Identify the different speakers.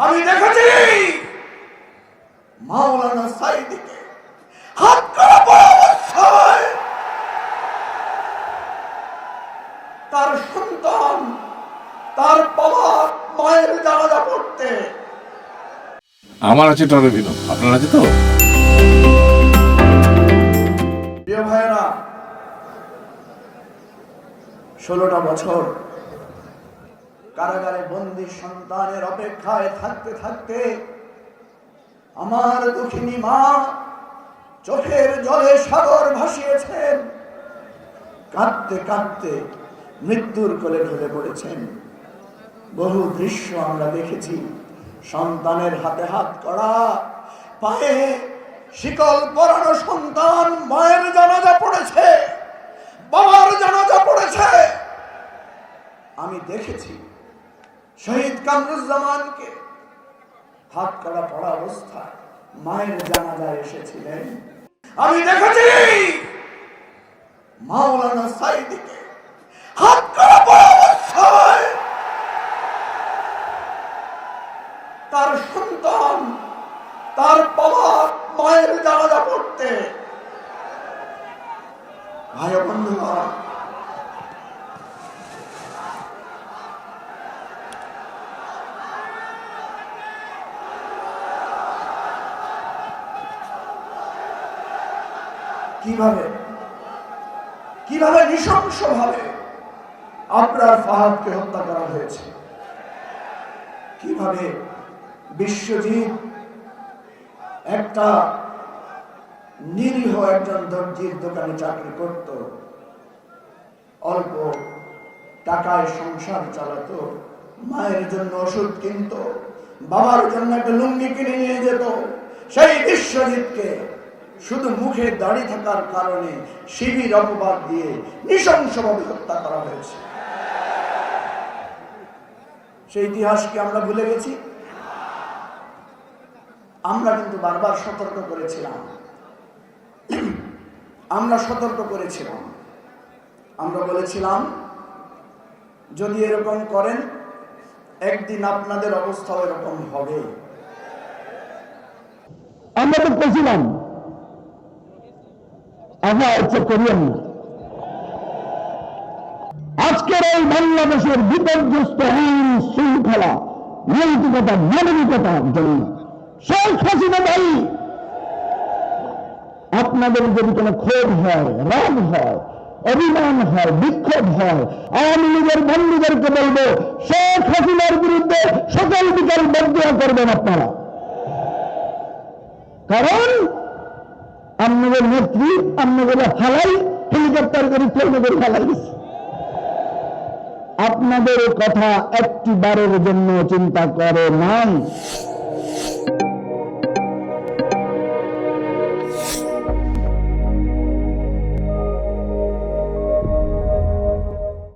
Speaker 1: আমি দেখেছি মাওলানা সাইদিকে হাত করা অবস্থায় তার সন্তান তার বাবা মায়ের জানাজা পড়তে।
Speaker 2: আমার আছে টরেভিনো, আপনার আছে তো?
Speaker 1: প্রিয় ভাইয়েরা, 16টা বছর কারাগারে বন্দী সন্তানের অপেক্ষায় থাকতে থাকতে আমার দুঃখিনী মা চোখের জলে সাগর ভাসিয়েছেন, কাঁদতে কাঁদতে মৃত্যুর কোলে ঢলে পড়েছেন। বহু দৃশ্য আমরা দেখেছি। সন্তানের হাতে হাত করা, পায়ে শিকল পরানো সন্তান মায়ের জানাজা পড়েছে, বাবার জানাজা পড়েছে। আমি দেখেছি শহীদ কামরুজ্জামানকে হাত করা পড়া অবস্থায় মায়ের জানাজায় এসেছিলেন। আমি দেখেছি মাওলানা সাইদিকে হাত করা পড়া অবস্থায় তার সন্তান তার বাবা মায়ের জানাজা পড়তে। ভাই বন্ধুরা, কিভাবে নৃশংসভাবে আবরার ফাহাদকে হত্যা করা হয়েছে, কিভাবে বিশ্বজিৎ একটা নিরীহ একজন দর্জির দোকানে চাকরি করত, অল্প টাকায় সংসার চালাতো, মায়ের জন্য ওষুধ কিনত, বাবার জন্য একটা লুঙ্গি কিনে নিয়ে যেত। সেই বিশ্বজিৎকে শুধু মুখে দাঁড়িয়ে থাকার কারণে শিবির অপবাদ দিয়ে নৃশংসভাবে হত্যা করা হয়েছে। সেই ইতিহাসকে আমরা ভুলে গেছি। আমরা কিন্তু বারবার সতর্ক করেছিলাম, আমরা বলেছিলাম যদি এরকম করেন একদিন আপনাদের অবস্থা এরকম হবে।
Speaker 3: আমরা তো বলছিলাম আমরা ইচ্ছা করিয়েন না। আজকের এই বাংলাদেশের বিপর্যস্ত আইন শৃঙ্খলা, নৈতিকতা, মানবিকতার জন্য শেখ হাসিনা ভাই, আপনাদের যদি কোনো ক্ষোভ হয়, রাগ হয়, অভিমান হয়, বিক্ষোভ হয়, আওয়ামী লীগের বন্ধুদেরকে বলবো শেখ হাসিনার বিরুদ্ধে সকাল বিকাল বদয়া করবেন আপনারা। কারণ আপনাদের নেত্রী আপনাদের হালাই হেলিকপ্টার করে ট্রেনে করে ফেলাই দিচ্ছে। আপনাদের কথা একটি বারের জন্য চিন্তা করে নাই।